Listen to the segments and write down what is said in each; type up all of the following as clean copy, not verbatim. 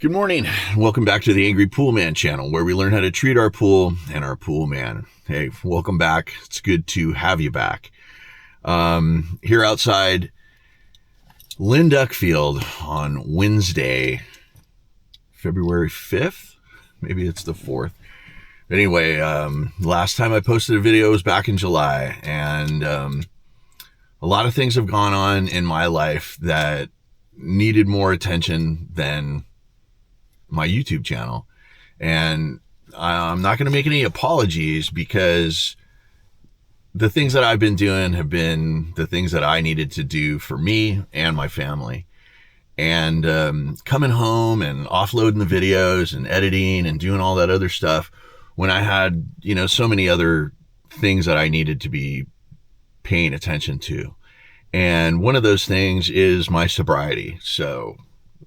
Good morning. Welcome back to the Angry Poolman channel, where we learn how to treat our pool and our pool man. Hey, welcome back. It's good to have you back. Here outside Lynn Duck Field on Wednesday, February 5th. Maybe it's the 4th. Anyway, last time I posted a video was back in July, and a lot of things have gone on in my life that needed more attention than my YouTube channel. And I'm not going to make any apologies, because the things that I've been doing have been the things that I needed to do for me and my family. And coming home and offloading the videos and editing and doing all that other stuff when I had, so many other things that I needed to be paying attention to. And one of those things is my sobriety. So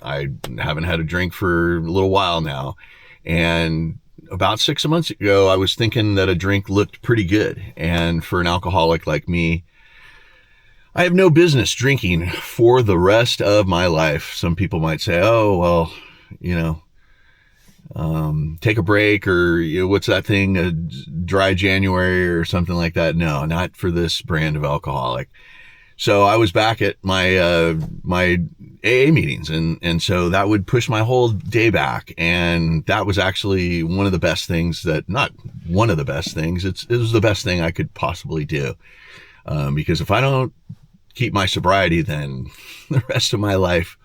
I haven't had a drink for a little while now. And about 6 months ago, I was thinking that a drink looked pretty good. And for an alcoholic like me, I have no business drinking for the rest of my life. Some people might say, oh, well, take a break, or what's that thing, a dry January or something like that. No, not for this brand of alcoholic. So I was back at my my AA meetings, and so that would push my whole day back. And that was actually one of the best things not one of the best things. It was the best thing I could possibly do. Because if I don't keep my sobriety, then the rest of my life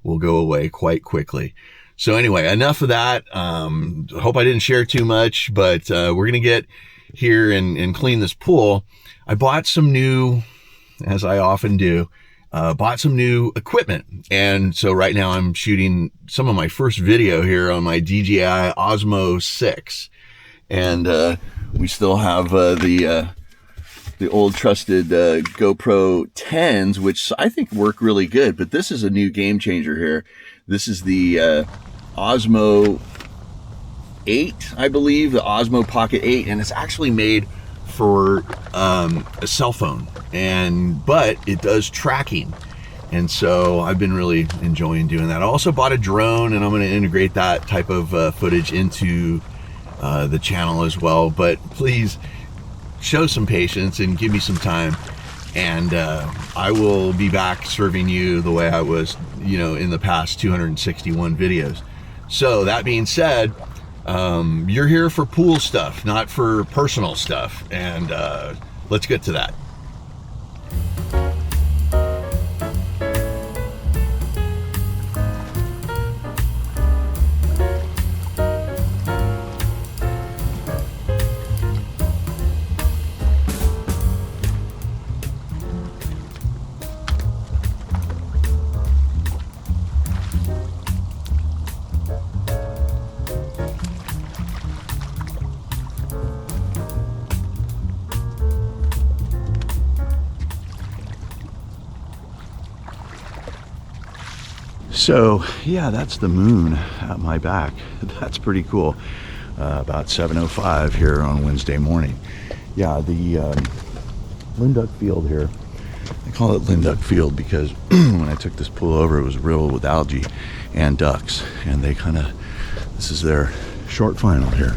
will go away quite quickly. So anyway, enough of that. Hope I didn't share too much, but we're going to get here and clean this pool. I bought some new, as I often do, bought some new equipment. And so right now I'm shooting some of my first video here on my DJI Osmo 6. And we still have the old trusted GoPro 10s, which I think work really good. But this is a new game changer here. This is the Osmo 8, I believe, the Osmo Pocket 8. And it's actually made for a cell phone, but it does tracking, and so I've been really enjoying doing that. I also bought a drone, and I'm going to integrate that type of footage into the channel as well. But please show some patience and give me some time, and I will be back serving you the way I was, in the past 261 videos. So that being said, you're here for pool stuff, not for personal stuff. And let's get to that. So yeah, that's the moon at my back. That's pretty cool. About 7:05 here on Wednesday morning. Yeah, the Lynn Duck Field here. I call it Lynn Duck Field because when I took this pool over, it was riddled with algae and ducks, and they this is their short final here.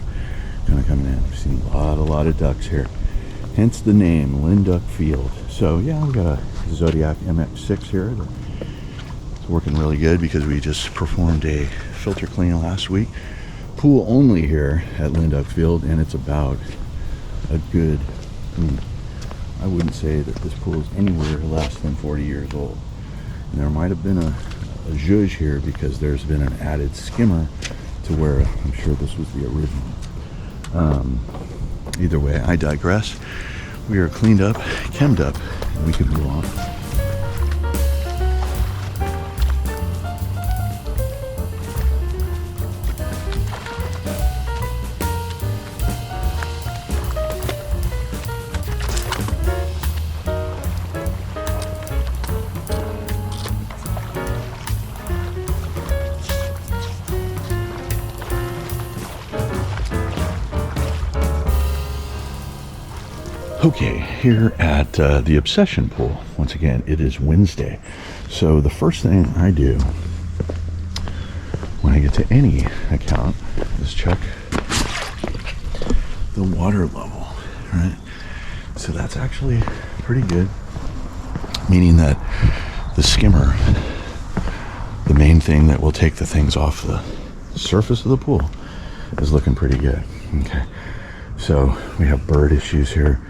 Kind of coming in. I've seen a lot of ducks here. Hence the name, Lynn Duck Field. So yeah, we got a Zodiac MX6 here. Working really good because we just performed a filter clean last week. Pool only here at Lynn Duck Field, and it's about a good, I wouldn't say that this pool is anywhere less than 40 years old. And there might have been a zhuzh here because there's been an added skimmer to where I'm sure this was the original. Either way, I digress. We are cleaned up, chemmed up, and we can move on. Okay, here at the Obsession Pool. Once again, it is Wednesday. So the first thing I do when I get get to any account is check the water level, right? So that's actually pretty good, meaning that the skimmer, the main thing that will take the things off the surface of the pool, is looking pretty good. Okay, so we have bird issues here.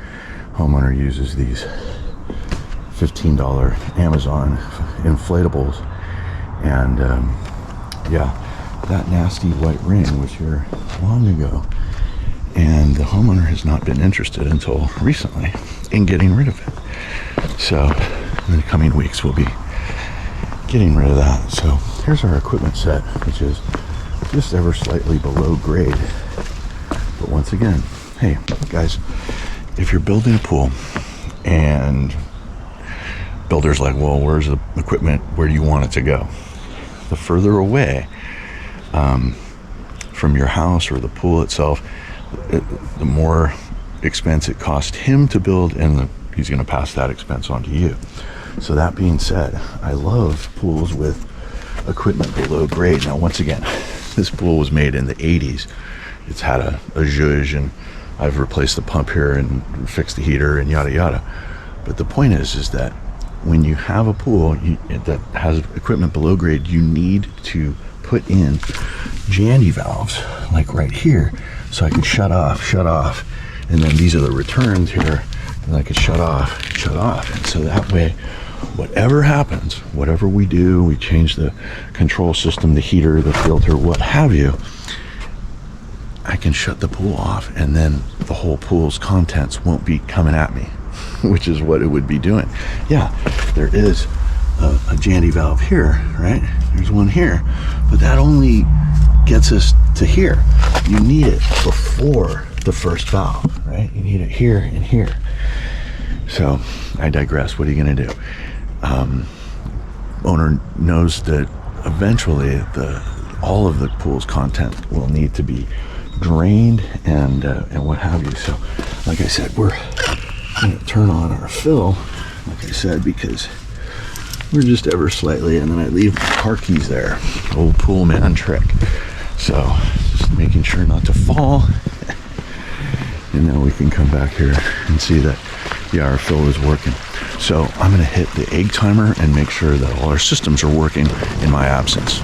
Homeowner uses these $15 Amazon inflatables, and yeah, that nasty white ring was here long ago, and the homeowner has not been interested until recently in getting rid of it. So in the coming weeks we'll be getting rid of that. So here's our equipment set, which is just ever slightly below grade. But once again, hey guys, if you're building a pool and builder's like, well, where's the equipment, where do you want it to go? The further away from your house or the pool itself, the more expense it cost him to build, and he's going to pass that expense on to you. So that being said, I love pools with equipment below grade. Now, once again, this pool was made in the 80s. It's had a zhuzh, and I've replaced the pump here and fixed the heater and yada yada. But the point is that when you have a pool that has equipment below grade, you need to put in jandy valves, like right here, so I can shut off, and then these are the returns here, and I can shut off, and so that way, whatever happens, whatever we do, we change the control system, the heater, the filter, what have you, I can shut the pool off, and then the whole pool's contents won't be coming at me, which is what it would be doing. Yeah, there is a jandy valve here, right? There's one here, but that only gets us to here. You need it before the first valve, right? You need it here and here. So I digress. What are you going to do? Owner knows that eventually all of the pool's content will need to be drained and what have you. So like I said, we're going to turn on our fill, like I said, because we're just ever slightly, and then I leave my car keys there. Old Poolman trick. So just making sure not to fall. And now we can come back here and see that, yeah, our fill is working. So I'm going to hit the egg timer and make sure that all our systems are working in my absence.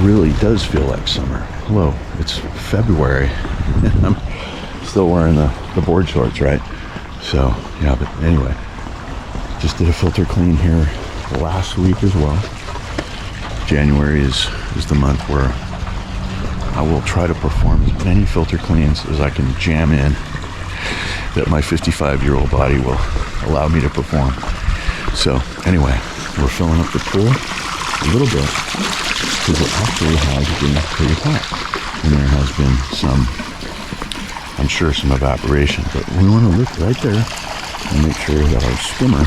really does feel like summer. Hello, it's February. I'm still wearing the board shorts, right? So, yeah, but anyway, just did a filter clean here last week as well. January is the month where I will try to perform as many filter cleans as I can jam in that my 55-year-old body will allow me to perform. So anyway, we're filling up the pool a little bit because it actually has been pretty hot. And there has been some, I'm sure, some evaporation. But we want to look right there and make sure that our skimmer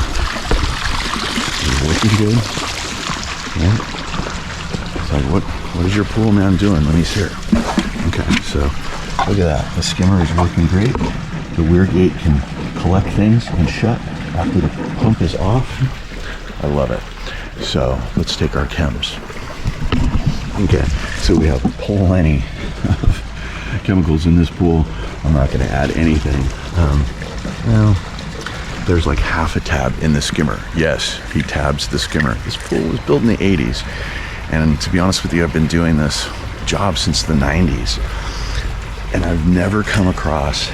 is working good. Right? It's like, what is your pool man doing? Let me see it. Okay, so look at that. The skimmer is working great. The weir gate can collect things and shut after the pump is off. I love it. So let's take our chems. Okay, so we have plenty of chemicals in this pool. I'm not going to add anything. Well, there's like half a tab in the skimmer. Yes, he tabs the skimmer. This pool was built in the 80s. And to be honest with you, I've been doing this job since the 90s. And I've never come across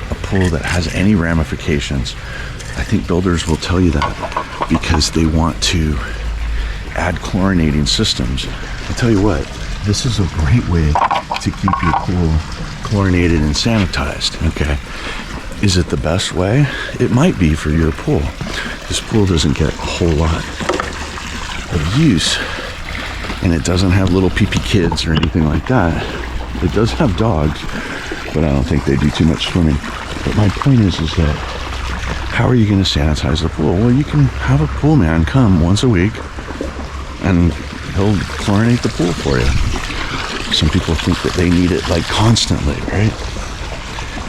a pool that has any ramifications. I think builders will tell you that because they want to add chlorinating systems. I tell you what, this is a great way to keep your pool chlorinated and sanitized, okay? Is it the best way? It might be for your pool. This pool doesn't get a whole lot of use, and it doesn't have little pee-pee kids or anything like that. It does have dogs, but I don't think they do too much swimming. But my point is that how are you going to sanitize the pool? Well, you can have a pool man come once a week and he'll chlorinate the pool for you. Some people think that they need it like constantly, right?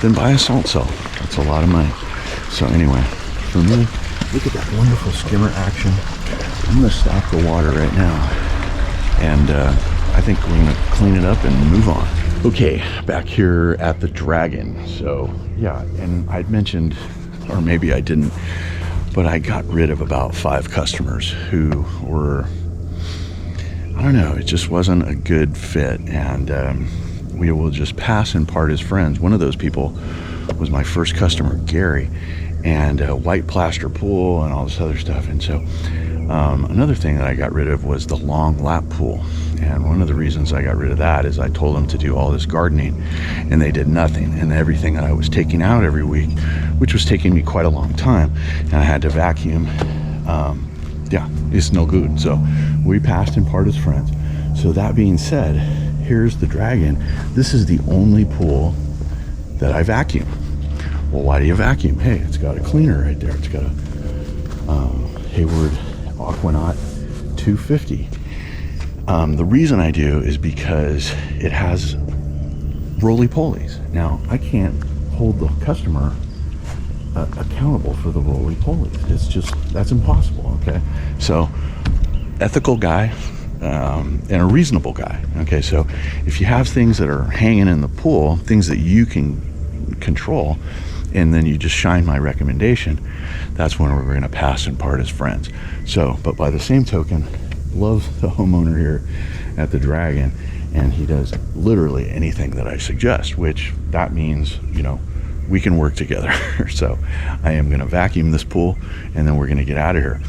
Then buy a salt cell. That's a lot of money. So anyway, for me, look at that wonderful skimmer action. I'm going to stop the water right now. And I think we're going to clean it up and move on. Okay, back here at the Dragon. So yeah, and I'd mentioned, or maybe I didn't, but I got rid of about 5 customers who were, I don't know, it just wasn't a good fit. And we will just pass and part as friends. One of those people was my first customer, Gary, and a white plaster pool and all this other stuff. And so another thing that I got rid of was the long lap pool. And one of the reasons I got rid of that is I told them to do all this gardening and they did nothing. And everything that I was taking out every week, which was taking me quite a long time, and I had to vacuum, yeah, it's no good. So we passed and parted as friends. So that being said, here's the Dragon. This is the only pool that I vacuum. Well, why do you vacuum? Hey, it's got a cleaner right there. It's got a Hayward Aquanaut 250. The reason I do is because it has roly-polies. Now, I can't hold the customer accountable for the roly-polies. It's just, that's impossible, okay? So, ethical guy and a reasonable guy, okay? So, if you have things that are hanging in the pool, things that you can control, and then you just shine my recommendation, that's when we're going to pass and part as friends. So, but by the same token, love the homeowner here at the Dragon, and he does literally anything that I suggest, which that means, you know, we can work together. So I am going to vacuum this pool and then we're going to get out of here.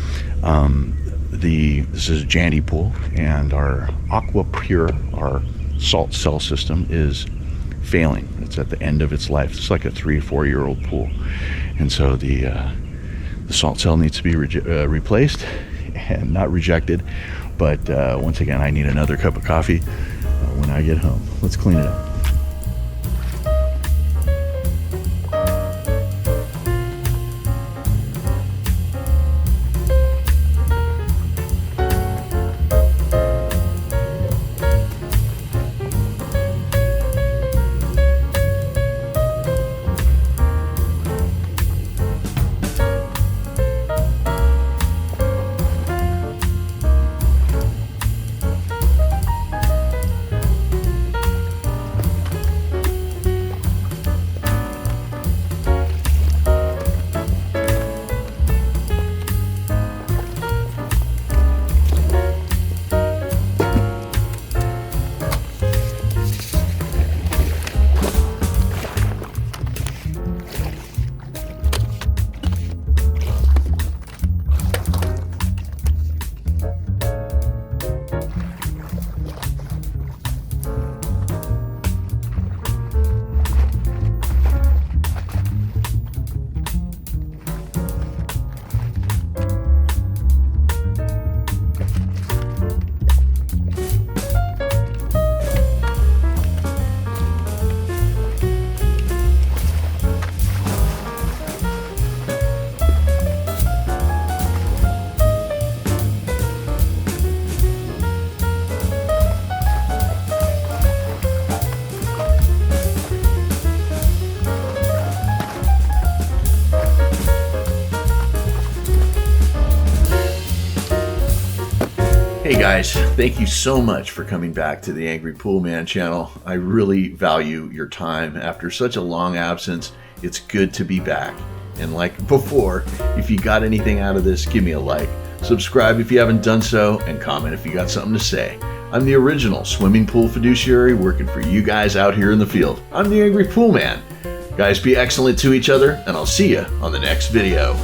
This is a Jandy pool, and our Aqua Pure, our salt cell system, is failing. It's at the end of its life. It's like a 3 or 4 year old pool, and so the salt cell needs to be replaced and not rejected. But once again, I need another cup of coffee when I get home. Let's clean it up. guys, thank you so much for coming back to the Angry Poolman channel. I really value your time. After such a long absence, it's good to be back. And like before, if you got anything out of this, give me a like. Subscribe if you haven't done so, and comment if you got something to say. I'm the original swimming pool fiduciary working for you guys out here in the field. I'm the Angry Poolman. Guys, be excellent to each other, and I'll see you on the next video.